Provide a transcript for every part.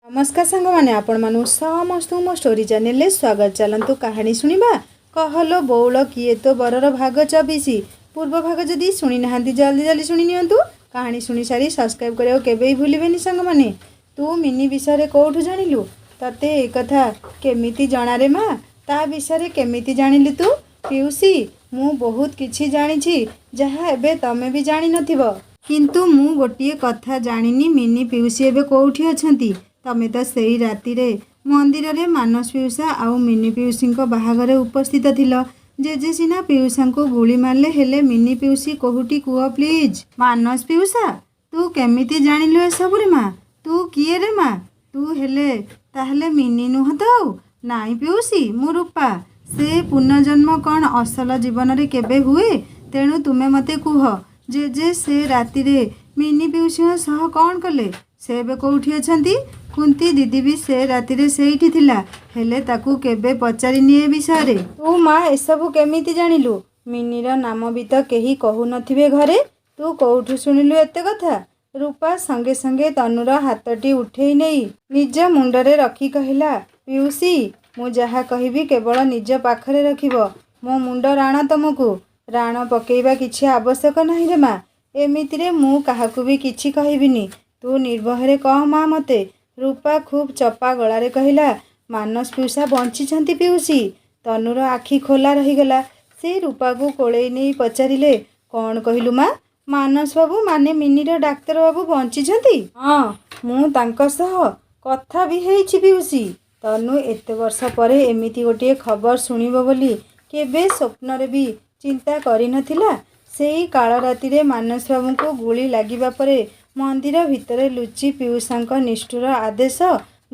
नमस्कार सांग मैंने आपण मानु समस्त मो स्टोरी चैनल स्वागत। चलतु कहानी शुणा कहलो बौल किए तो बरर भाग 24 पूर्व भाग जदि शुणी ना जल्दी जल्दी शुणी नियंतु। कहानी शुणी सारी सब्सक्राइब करियो केबे भूलिबेनी सांग माने। तू मिनी विषय कोठु जानिलु तते ए कथा केमिति जणा रे माँ ता विषय केमिति जानिलु तू? पिउसी मु बहुत किछि जानिछि जहा एबे तमे भी जानि नथिबो किंतु मु गोटिए कथा जानिनी मिनी पिउसी एबे कोठी अछंती। तमें तो सही राति रे मंदिर रे मानस पिउसा आउ मिनी पिउसी बाहाघर उपस्थित थिल। जेजे सिना पिउसा को गुली मारले हेले मिनी पिउसी कोहुटी कुह प्लीज। मानस पिउसा तू केमिति जानिलु ए सब रे माँ? तू किए रे माँ? तू हेले ताहले मिनी नुह तो? नाई पिउसी मु रूपा। से पुनर्जन्म कौन असल जीवन रे केबे हुए? तेणु तुमे मते कुह जेजे से राति रे मिनी पिउसी सह कौन कले? से बे कोठी अछंती? कुंती दीदी भी से राति रे सेठी थिला हेले ताकू केबे पचारिनी ए विषय रे। तू माँ एसबू केमिति जानिलु? मिनीर नाम भी तो केही कहू नथिबे घरे। तू कोठु सुनिलु एते कथा? रूपा संगे संगे तनुर हाथटी उठेई नहीं निज मुंडरे रखी कहिला, पिउसी मु जहा कहिबी केवल निज पाखरे रखिबो। मो मुंड राण तुमको राण पकेइबा किछि आवश्यक नहीं रे माँ। एमिति रे मु काहाकू भी किछि कहिबिनी। तू निर्भय कह माँ मते। रूपा खूब चपा गलारे कहिला, मानस पिउसा बंचिछंती पिउसी। तनुर आखि खोला रहीगला। से रूपा को कोड़े नहीं पचारिले, कौन कहिलु माँ? मानस बाबू माने मिनीर डाक्तर बाबू बंचिछंती? हाँ मु तांको सह कथा भी हेइछि पिउसी। तनु एते वर्ष परे एमिति गोटे खबर शुणिबो बोली केबे स्वप्न रे भी चिंता करि नथिला। सेई काल राति रे मानस बाबू को गुली लागिबा परे मंदिर भितरे लुचि पिउसा निष्ठुर आदेश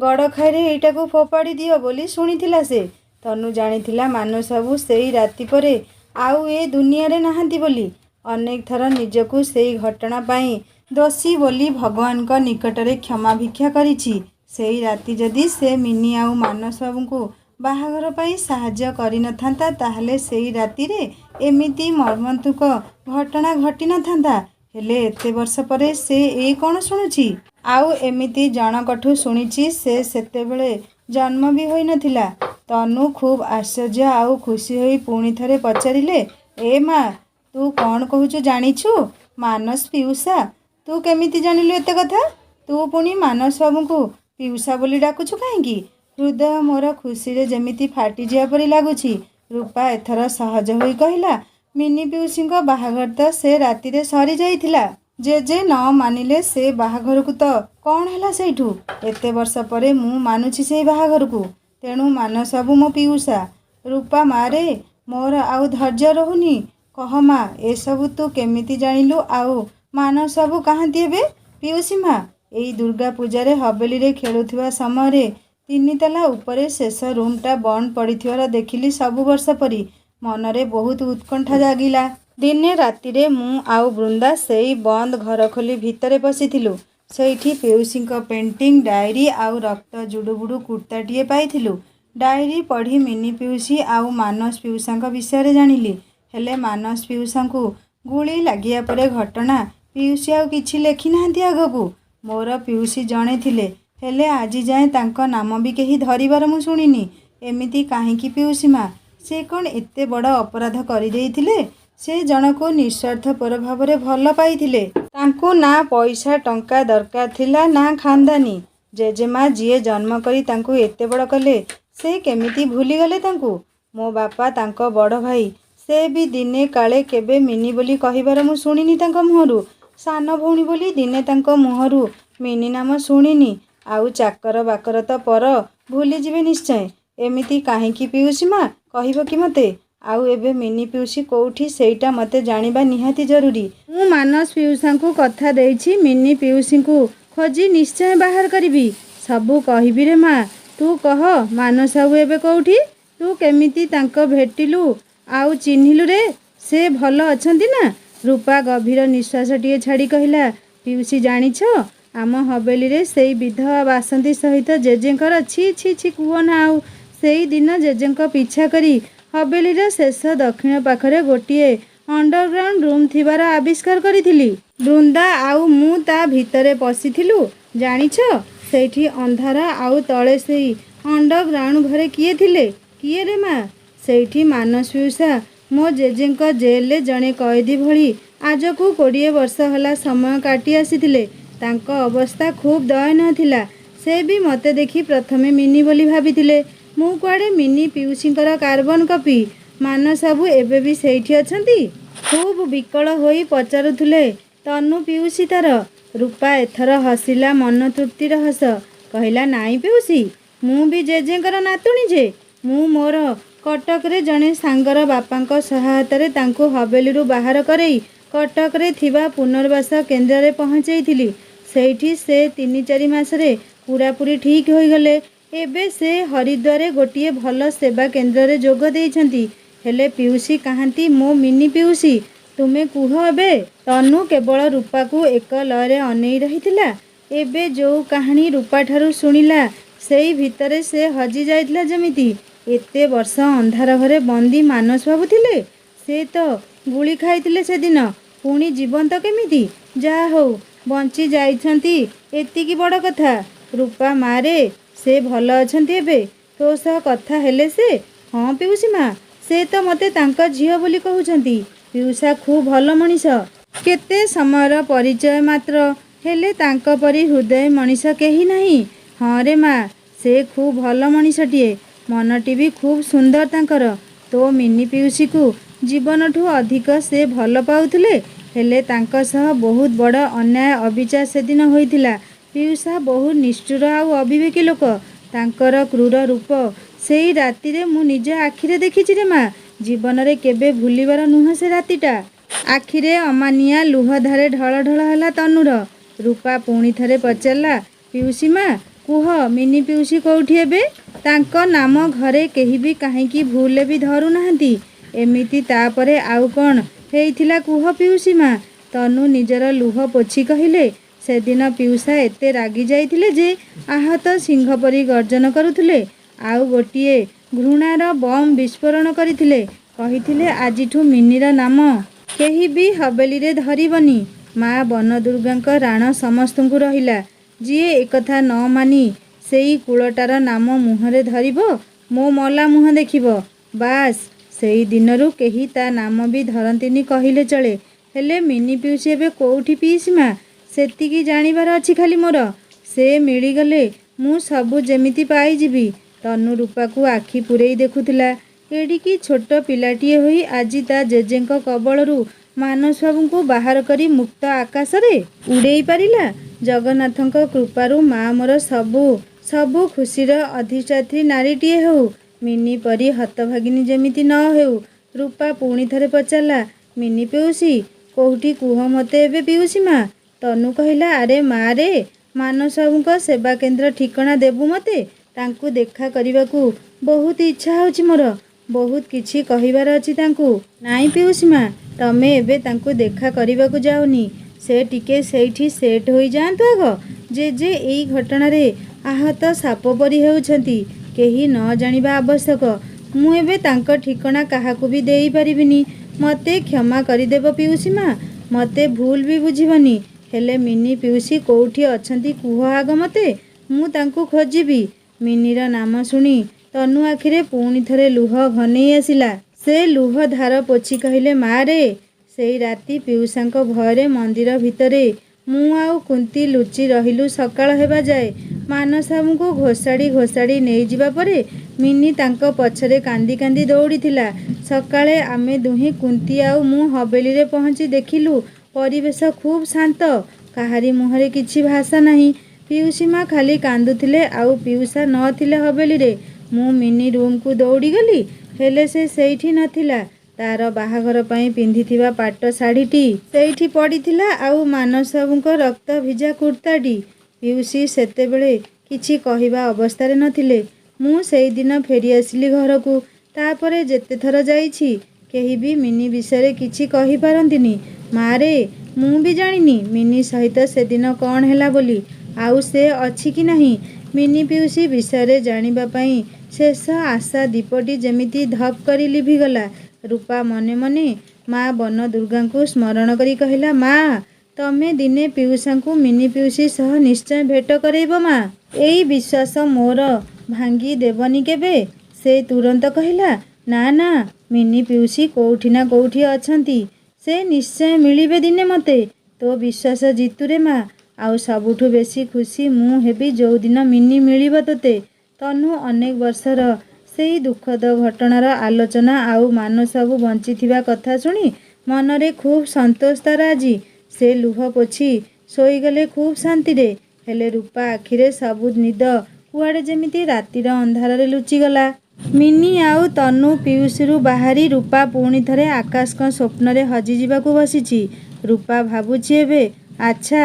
गड़ खाई एटा को फोपाड़ी दियो बोली शुणिथिला से। तनु जानिथिला मानस बाबू सेई राति परे आउ ए दुनिया रे नाहांती बोली। अनेक थर निजकू सेई घटना पाई दोषी बोली भगवान का निकट रे क्षमा भिक्षा करिछि। सेई राति जदि से मिनी आउ मानस बाबू को बाहाघर पाई साहाଯ୍ୟ करि नथांता ताहले सेई राति रे एमिति मर्मन्तुक घटना घटी नथांता। हेले एते वर्ष परे से ए कौन शुणुछि? आउ एमिति जनकठू शुणिछि से सेतेबेले जन्म भी होई नथिला। तनु खूब आश्चर्य आउ खुशी होई पुणी थरे पचारिले, ए माँ तू कौन कहूछु जानिछु? मानस पिउसा तू केमिति जानिलु एते कथा? तू पुणी मानस बाबू को पिउसा बोली डाकुछु काहेकि? हृदय मोर खुशी रे जेमिति फाटी जिया परी लागुछि। रूपा एथर सहज होई कहिला, मिनी पिउसी बाहाघर तो से राति रे सरी जाइथिला। जे न मानिले से बाहाघर को तो कौन हैला सेठू? एते वर्ष परे मु मानुछि से बाहाघर को। तेणु मानस बाबू मो पिउसा। रूपा मारे मोर आउ धैर्य रहुनी। कह माँ ए सबू तू केमिति जानिलु? आउ मानस बाबू कहांती हेबे? पिउसी माँ एई दुर्गा पूजा रे हवेली रे खेलुथिबा समय रे 3 ताला उपरे शेष रूमटा बंद पड़िथिवार देखिली सबु वर्ष परी। मनरे बहुत उत्कंठा जागिला। दिने राति रे मु आउ बृंदा सेई बंद घर खोली भितरे पशिथिलु। सेठी पिउसी पेंटिंग डायरी आउ रक्त जुडुबुडु कुर्ताटीए पाइथिलु। डायरी पढ़ी मिनी पिउसी आउ मानस पिउसा विषय रे जानिली। हेले मानस पिउसा को गुली लागिया परे घटना पिउसी आउ किछि लेखि नाहंती आगकू। मोर पिउसी जणे थिले हेले आजि जाए तांको नाम भी केही धरिबार मु शुणिनी। एमिति काहेकि पिउसी माँ? से कौन एते बड़ अपराध करि देइथिले? से जनको निस्वार्थ पर भाव रे भल पाइथिले। तांको ना पैसा टंका दरकार थिला ना खानदानी। जेजेमा जिए जन्म करी तांको एते बड़ कले से केमिति भूली गले तांको? मो बापा तांको बड़ भाई से भी दिने काले केबे मिनी बोली कहिबार मु शुणिनी तांको मुहरु। सान भौणी बोली दिने तांको मुहरु मिनी नाम शुणिनी। आउ चाकर बाकर तो पर भूली जिवे निश्चय। एमिति काहेकि पिउसी माँ कहिबो कि मते? आउ एबे मिनी पिउसी कोठी सेटा मते जानिबा निहाती जरूरी। मु मानस पिउसा को कथा देइछि मिनी पिउसी को खोजी निश्चय बाहर करिबी। सबू कहिबी रे माँ। तू कह मानस बाबू एबे कोठी? तू केमिति तांको भेटिलु आउ चिन्हिलु रे? से भल अछंती ना? रूपा गभीर निश्वासटीए छाड़ी कहिला, पिउसी जानिछ आम हवेली रे सेई विधवा बासंती सहित जेजेंकर छी छी छी कुह ना। आउ सेई दिन जेजेंक पिछा करी हवेली रे शेष दक्षिण पाखरे गोटिए अंडरग्राउंड रूम थिबार आविष्कार करिथिली। बृंदा आउ मु ता भितरे पशिथिलु। जानिछ ସେଇଠି ଅନ୍ଧାର ଆଉ ତଳେ ସେଇ ଅଣ୍ଡରଗ୍ରାଉଣ୍ଡ ଘରେ କିଏ ଥିଲେ? କିଏ ରେ ମା? ସେଇଠି ମାନସ ପିଉସା ମୋ ଜେଜେଙ୍କ ଜେଲରେ ଜଣେ କଏଦୀ ଭଳି ଆଜକୁ 20 ବର୍ଷ ହେଲା ସମୟ କାଟି ଆସିଥିଲେ। ତାଙ୍କ ଅବସ୍ଥା ଖୁବ୍ ଦୟନୀୟ ଥିଲା। ସେ ବି ମୋତେ ଦେଖି ପ୍ରଥମେ ମିନି ବୋଲି ଭାବିଥିଲେ। ମୁଁ କୁଆଡ଼େ ମିନି ପିଉସୀଙ୍କର କାର୍ବନ କପି। ମାନସବାବୁ ଏବେ ବି ସେଇଠି ଅଛନ୍ତି? ଖୁବ୍ ବିକଳ ହୋଇ ପଚାରୁଥିଲେ ତନୁ ପିଉସୀ ତାର। ରୂପା ଏଥର ହସିଲା ମନ ତୃପ୍ତିର ହସ। କହିଲା ନାଇଁ ପିଉସୀ, ମୁଁ ବି ଜେଜେଙ୍କର ନାତୁଣୀ ଯେ। ମୁଁ ମୋର କଟକରେ ଜଣେ ସାଙ୍ଗର ବାପାଙ୍କ ସହାୟତାରେ ତାଙ୍କୁ ହବେଲିରୁ ବାହାର କରେଇ କଟକରେ ଥିବା ପୁନର୍ବାସ କେନ୍ଦ୍ରରେ ପହଞ୍ଚେଇଥିଲି। ସେଇଠି ସେ 3-4 ମାସରେ ପୂରାପୂରି ଠିକ୍ ହୋଇଗଲେ। ଏବେ ସେ ହରିଦ୍ୱାରରେ ଗୋଟିଏ ଭଲ ସେବା କେନ୍ଦ୍ରରେ ଯୋଗ ଦେଇଛନ୍ତି। ହେଲେ ପିଉସୀ କାହାନ୍ତି ମୋ ମିନି ପିଉସୀ? ତୁମେ କୁହ ଏବେ। ତନୁ କେବଳ ରୂପାକୁ ଏକ ଲୟରେ ଅନେଇ ରହିଥିଲା। ଏବେ ଯୋଉ କାହାଣୀ ରୂପାଠାରୁ ଶୁଣିଲା ସେଇ ଭିତରେ ସେ ହଜି ଯାଇଥିଲା ଯେମିତି। ଏତେ ବର୍ଷ ଅନ୍ଧାର ଘରେ ବନ୍ଦୀ ମାନସବାବୁ ଥିଲେ। ସେ ତ ଗୁଳି ଖାଇଥିଲେ ସେଦିନ। ପୁଣି ଜୀବନ୍ତ କେମିତି? ଯାହା ହଉ ବଞ୍ଚି ଯାଇଛନ୍ତି, ଏତିକି ବଡ଼ କଥା। ରୂପା ମାରେ, ସେ ଭଲ ଅଛନ୍ତି ଏବେ? ତୋ ସହ କଥା ହେଲେ ସେ? ହଁ ପିଉସୀ ମା, ସେ ତ ମୋତେ ତାଙ୍କ ଝିଅ ବୋଲି କହୁଛନ୍ତି। ପିଉସା ଖୁବ୍ ଭଲ ମଣିଷ। କେତେ ସମୟର ପରିଚୟ ମାତ୍ର, ହେଲେ ତାଙ୍କ ପରି ହୃଦୟ ମଣିଷ କେହି ନାହିଁ। ହଁ ରେ ମା, ସେ ଖୁବ୍ ଭଲ ମଣିଷଟିଏ। ମନଟି ବି ଖୁବ୍ ସୁନ୍ଦର ତାଙ୍କର। ତୋ ମିନି ପିଉସୀକୁ ଜୀବନଠୁ ଅଧିକ ସେ ଭଲ ପାଉଥିଲେ। ହେଲେ ତାଙ୍କ ସହ ବହୁତ ବଡ଼ ଅନ୍ୟାୟ ଅବିଚାର ସେଦିନ ହୋଇଥିଲା। ପିଉସା ବହୁତ ନିଷ୍ଠୁର ଆଉ ଅବିବେକୀ ଲୋକ। ତାଙ୍କର କ୍ରୂର ରୂପ ସେଇ ରାତିରେ ମୁଁ ନିଜ ଆଖିରେ ଦେଖିଛି ରେ ମା। ଜୀବନରେ କେବେ ଭୁଲିବାର ନୁହଁ ସେ ରାତିଟା। ଆଖିରେ ଅମାନିଆ ଲୁହଧାରେ ଢଳ ଢଳ ହେଲା ତନୁର। ରୂପା ପୁଣି ଥରେ ପଚାରିଲା ପିଉସୀ ମା, କୁହ ମିନି ପିଉସୀ କୋଉଠି ଏବେ? ତାଙ୍କ ନାମ ଘରେ କେହି ବି କାହିଁକି ଭୁଲରେ ବି ଧରୁ ନାହାନ୍ତି। ଏମିତି ତାପରେ ଆଉ କ'ଣ ହେଇଥିଲା କୁହ ପିଉସୀ ମା? ତନୁ ନିଜର ଲୁହ ପୋଛି କହିଲେ ସେଦିନ ପିଉସା ଏତେ ରାଗି ଯାଇଥିଲେ ଯେ ଆହତ ସିଂହ ପରି ଗର୍ଜନ କରୁଥିଲେ। ଆଉ ଗୋଟିଏ ଘୃଣାର ବମ୍ ବିସ୍ଫୋରଣ କରିଥିଲେ। କହିଥିଲେ ଆଜିଠୁ ମିନିର ନାମ କେହି ବି ହବେଲିରେ ଧରିବନି। ମା ବନଦୁର୍ଗାଙ୍କ ରାଣ ସମସ୍ତଙ୍କୁ ରହିଲା। ଯିଏ ଏକଥା ନ ମାନି ସେଇ କୂଳଟାର ନାମ ମୁହଁରେ ଧରିବ, ମୋ ମଲା ମୁହଁ ଦେଖିବ। ବାସ୍, ସେଇ ଦିନରୁ କେହି ତା ନାମ ବି ଧରନ୍ତିନି କହିଲେ ଚଳେ। ହେଲେ ମିନି ପିଉସୀ ଏବେ କୋଉଠି ପିଇସୀ ମା? ସେତିକି ଜାଣିବାର ଅଛି ଖାଲି ମୋର। ସେ ମିଳିଗଲେ ମୁଁ ସବୁ ଯେମିତି ପାଇଯିବି। ତନୁ ରୂପାକୁ ଆଖି ପୂରେଇ ଦେଖୁଥିଲା। ଏଡ଼ିକି ଛୋଟ ପିଲାଟିଏ ହୋଇ ଆଜି ତା ଜେଜେଙ୍କ କବଳରୁ ମାନସବାବୁଙ୍କୁ ବାହାର କରି ମୁକ୍ତ ଆକାଶରେ ଉଡ଼େଇ ପାରିଲା। ଜଗନ୍ନାଥଙ୍କ କୃପାରୁ ମା ମୋର ସବୁ ଖୁସିର ଅଧିଷ୍ଠାତ୍ରୀ ନାରୀଟିଏ ହେଉ। ମିନି ପରି ହତଭାଗିନୀ ଯେମିତି ନ ହେଉ। ରୂପା ପୁଣି ଥରେ ପଚାରିଲା ମିନି ପିଉସୀ କୋଉଠି କୁହ ମୋତେ ଏବେ ପିଉସୀ ମା? ତନୁ କହିଲା ଆରେ ମା ରେ, ମାନସବାବୁଙ୍କ ସେବା କେନ୍ଦ୍ର ଠିକଣା ଦେବୁ ମୋତେ? ତାଙ୍କୁ ଦେଖା କରିବାକୁ ବହୁତ ଇଚ୍ଛା ହେଉଛି ମୋର। ବହୁତ କିଛି କହିବାର ଅଛି ତାଙ୍କୁ। ନାଇଁ ପିଉସୀ ମା, ତମେ ଏବେ ତାଙ୍କୁ ଦେଖା କରିବାକୁ ଯାଅନି। ସେ ଟିକେ ସେଇଠି ସେଟ୍ ହୋଇଯାଆନ୍ତୁ ଆଗ। ଜେଜେ ଏଇ ଘଟଣାରେ ଆହତ ସାପ ପରି ହେଉଛନ୍ତି। କେହି ନ ଜାଣିବା ଆବଶ୍ୟକ। ମୁଁ ଏବେ ତାଙ୍କ ଠିକଣା କାହାକୁ ବି ଦେଇପାରିବିନି। ମୋତେ କ୍ଷମା କରିଦେବ ପିଉସୀ ମା, ମୋତେ ଭୁଲ ବି ବୁଝିବନି। ହେଲେ ମିନି ପିଉସୀ କୋଉଠି ଅଛନ୍ତି କୁହ ଆଗ ମୋତେ, ମୁଁ ତାଙ୍କୁ ଖୋଜିବି। ମିନିର ନାମ ଶୁଣି ତନୁ ଆଖିରେ ପୁଣି ଥରେ ଲୁହ ଘନେଇ ଆସିଲା। ସେ ଲୁହ ଧାର ପୋଛି କହିଲେ ମା ରେ, ସେଇ ରାତି ପିଉସାଙ୍କ ଭୟରେ ମନ୍ଦିର ଭିତରେ ମୁଁ ଆଉ କୁନ୍ତି ଲୁଚି ରହିଲୁ ସକାଳ ହେବା ଯାଏ। ମାନସବାବୁଙ୍କୁ ଘୋଷାଡ଼ି ନେଇଯିବା ପରେ ମିନି ତାଙ୍କ ପଛରେ କାନ୍ଦି କାନ୍ଦି ଦୌଡ଼ିଥିଲା। ସକାଳେ ଆମେ ଦୁହେଁ କୁନ୍ତି ଆଉ ମୁଁ ହବେଲିରେ ପହଞ୍ଚି ଦେଖିଲୁ ପରିବେଶ ଖୁବ୍ ଶାନ୍ତ। କାହାରି ମୁହଁରେ କିଛି ଭାଷା ନାହିଁ। ପିଉସୀ ମା ଖାଲି କାନ୍ଦୁଥିଲେ ଆଉ ପିଉସା ନଥିଲେ ହବେଲିରେ। ମୁଁ ମିନି ରୁମକୁ ଦୌଡ଼ିଗଲି, ହେଲେ ସେ ସେଇଠି ନଥିଲା। ତାର ବାହାଘର ପାଇଁ ପିନ୍ଧିଥିବା ପାଟ ଶାଢ଼ୀଟି ସେଇଠି ପଡ଼ିଥିଲା ଆଉ ମାନସବାବୁଙ୍କ ରକ୍ତ ଭିଜା କୁର୍ତ୍ତାଟି। ପିଉସୀ ସେତେବେଳେ କିଛି କହିବା ଅବସ୍ଥାରେ ନଥିଲେ। ମୁଁ ସେଇଦିନ ଫେରିଆସିଲି ଘରକୁ। ତାପରେ ଯେତେଥର ଯାଇଛି କେହି ବି ମିନି ବିଷୟରେ କିଛି କହିପାରନ୍ତିନି। ମା ରେ, ମୁଁ ବି ଜାଣିନି ମିନି ସହିତ ସେଦିନ କ'ଣ ହେଲା ବୋଲି। ଆଉ ସେ ଅଛି କି ନାହିଁ। ମିନି ପିଉସୀ ବିଷୟରେ ଜାଣିବା ପାଇଁ ଶେଷ ଆଶା ଦୀପଟି ଯେମିତି ଧପ୍ କରି ଲିଭିଗଲା। ରୂପା ମନେ ମନେ ମା ବନଦୁର୍ଗାଙ୍କୁ ସ୍ମରଣ କରି କହିଲା ମା, ତମେ ଦିନେ ପିଉସାଙ୍କୁ ମିନି ପିଉସୀ ସହ ନିଶ୍ଚୟ ଭେଟ କରେଇବ ମା। ଏଇ ବିଶ୍ୱାସ ମୋର ଭାଙ୍ଗି ଦେବନି କେବେ। ସେ ତୁରନ୍ତ କହିଲା, ନା ନା, ମିନି ପିଉସୀ କୋଉଠି ନା କୋଉଠି ଅଛନ୍ତି। ସେ ନିଶ୍ଚୟ ମିଳିବେ ଦିନେ ମୋତେ। ତୋ ବିଶ୍ୱାସ ଜିତୁରେ ମା। ଆଉ ସବୁଠୁ ବେଶୀ ଖୁସି ମୁଁ ହେବି ଯୋଉଦିନ ମିନି ମିଳିବ ତୋତେ। ତନୁ ଅନେକ ବର୍ଷର ସେଇ ଦୁଃଖଦ ଘଟଣାର ଆଲୋଚନା ଆଉ ମାନସବାବୁ ବଞ୍ଚିଥିବା କଥା ଶୁଣି ମନରେ ଖୁବ୍ ସନ୍ତୋଷ ତାର ଆଜି। ସେ ଲୁହ ପୋଛି ଶୋଇଗଲେ ଖୁବ୍ ଶାନ୍ତିରେ। ହେଲେ ରୂପା ଆଖିରେ ସବୁ ନିଦ କୁଆଡ଼େ ଯେମିତି ରାତିର ଅନ୍ଧାରରେ ଲୁଚିଗଲା। ମିନି ଆଉ ତନୁ ପିଉସିରୁ ବାହାରି ରୂପା ପୁଣି ଥରେ ଆକାଶଙ୍କ ସ୍ୱପ୍ନରେ ହଜିଯିବାକୁ ବସିଛି। ରୂପା ଭାବୁଛି ଏବେ, ଆଚ୍ଛା,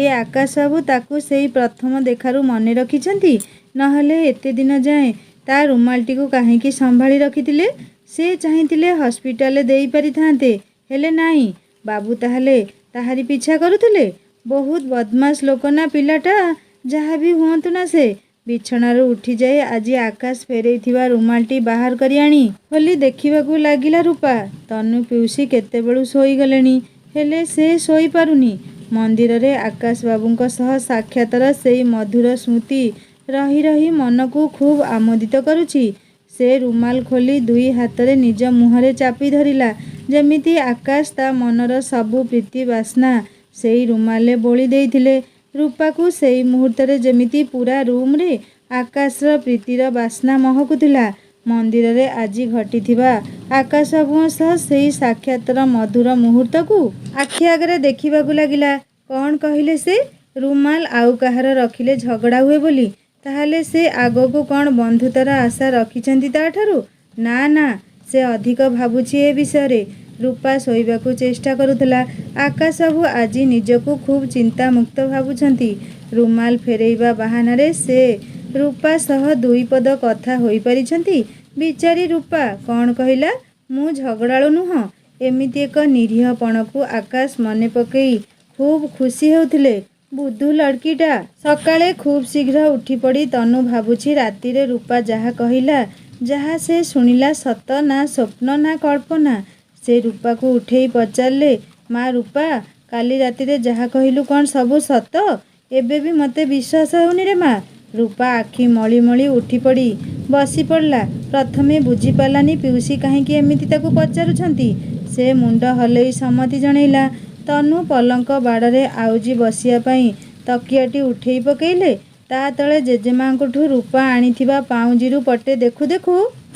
ଏ ଆକାଶ ବାବୁ ତାକୁ ସେଇ ପ୍ରଥମ ଦେଖାରୁ ମନେ ରଖିଛନ୍ତି। ନହେଲେ ଏତେ ଦିନ ଯାଏଁ ତା ରୁମାଲଟିକୁ କାହିଁକି ସମ୍ଭାଳି ରଖିଥିଲେ? ସେ ଚାହିଁଥିଲେ ହସ୍ପିଟାଲରେ ଦେଇ ପାରିଥାନ୍ତେ, ହେଲେ ନାହିଁ। ବାବୁ ତାହେଲେ ତାହାରି ପିଛା କରୁଥିଲେ। ବହୁତ ବଦମାସ ଲୋକ ନା ପିଲାଟା। ଯାହା ବି ହୁଅନ୍ତୁ ନା ସେ। ବିଛଣାରୁ ଉଠିଯାଇ ଆଜି ଆକାଶ ଫେରେଇଥିବା ରୁମାଲଟି ବାହାର କରି ଆଣି ଖୋଲି ଦେଖିବାକୁ ଲାଗିଲା ରୂପା। ତନୁ ପିଉସୀ କେତେବେଳୁ ଶୋଇଗଲେଣି, ହେଲେ ସେ ଶୋଇପାରୁନି। ମନ୍ଦିରରେ ଆକାଶ ବାବୁଙ୍କ ସହ ସାକ୍ଷାତର ସେଇ ମଧୁର ସ୍ମୃତି ରହି ରହି ମନକୁ ଖୁବ୍ ଆମୋଦିତ କରୁଛି। ସେ ରୁମାଲ ଖୋଲି ଦୁଇ ହାତରେ ନିଜ ମୁହଁରେ ଚାପି ଧରିଲା, ଯେମିତି ଆକାଶ ତା ମନର ସବୁ ପ୍ରୀତି ବାସ୍ନା ସେଇ ରୁମାଲରେ ବୋଳି ଦେଇଥିଲେ। ରୂପାକୁ ସେଇ ମୁହୂର୍ତ୍ତରେ ଯେମିତି ପୁରା ରୁମରେ ଆକାଶର ପ୍ରୀତିର ବାସ୍ନା ମହକୁଥିଲା। ମନ୍ଦିରରେ ଆଜି ଘଟିଥିବା ଆକାଶ ବାବୁଙ୍କ ସହ ସେଇ ସାକ୍ଷାତର ମଧୁର ମୁହୂର୍ତ୍ତକୁ ଆଖି ଆଗରେ ଦେଖିବାକୁ ଲାଗିଲା। କ'ଣ କହିଲେ ସେ? ରୁମାଲ ଆଉ କାହାର ରଖିଲେ ଝଗଡ଼ା ହୁଏ ବୋଲି। ତାହେଲେ ସେ ଆଗକୁ କ'ଣ ବନ୍ଧୁତାର ଆଶା ରଖିଛନ୍ତି ତା'ଠାରୁ? ନା ନା, ସେ ଅଧିକ ଭାବୁଛି ଏ ବିଷୟରେ। ରୂପା ଶୋଇବାକୁ ଚେଷ୍ଟା କରୁଥିଲା। ଆକାଶ ବାବୁ ଆଜି ନିଜକୁ ଖୁବ୍ ଚିନ୍ତାମୁକ୍ତ ଭାବୁଛନ୍ତି। ରୁମାଲ ଫେରେଇବା ବାହାନାରେ ସେ ରୂପା ସହ ଦୁଇ ପଦ କଥା ହୋଇପାରିଛନ୍ତି। ବିଚାରୀ ରୂପା କ'ଣ କହିଲା? ମୁଁ ଝଗଡ଼ାଳୁ ନୁହଁ। ଏମିତି ଏକ ନିରୀହପଣକୁ ଆକାଶ ମନେ ପକେଇ ଖୁବ୍ ଖୁସି ହେଉଥିଲେ। ବୁଦ୍ଧୁ ଲଡ଼କିଟା। ସକାଳେ ଖୁବ୍ ଶୀଘ୍ର ଉଠିପଡ଼ି ତନୁ ଭାବୁଛି ରାତିରେ ରୂପା ଯାହା କହିଲା, ଯାହା ସେ ଶୁଣିଲା ସତ ନା ସ୍ୱପ୍ନ ନା କଳ୍ପନା। ସେ ରୂପାକୁ ଉଠେଇ ପଚାରିଲେ, ମା ରୂପା, କାଲି ରାତିରେ ଯାହା କହିଲୁ କ'ଣ ସବୁ ସତ? ଏବେ ବି ମୋତେ ବିଶ୍ୱାସ ହେଉନି ରେ ମା। ରୂପା ଆଖି ମଳି ମଳି ଉଠିପଡ଼ି ବସି ପଡ଼ିଲା। ପ୍ରଥମେ ବୁଝିପାରିଲାନି ପିଉସୀ କାହିଁକି ଏମିତି ତାକୁ ପଚାରୁଛନ୍ତି। ସେ ମୁଣ୍ଡ ହଲେଇ ସମ୍ମତି ଜଣେଇଲା। ତନୁ ପଲଙ୍କ ବାଡ଼ରେ ଆଉଜି ବସିବା ପାଇଁ ତକିଆଟି ଉଠେଇ ପକେଇଲେ। ତା ତଳେ ଜେଜେମାଙ୍କଠୁ ରୂପା ଆଣିଥିବା ପାଉଁଜିରୁ ପଟେ ଦେଖୁ ଦେଖୁ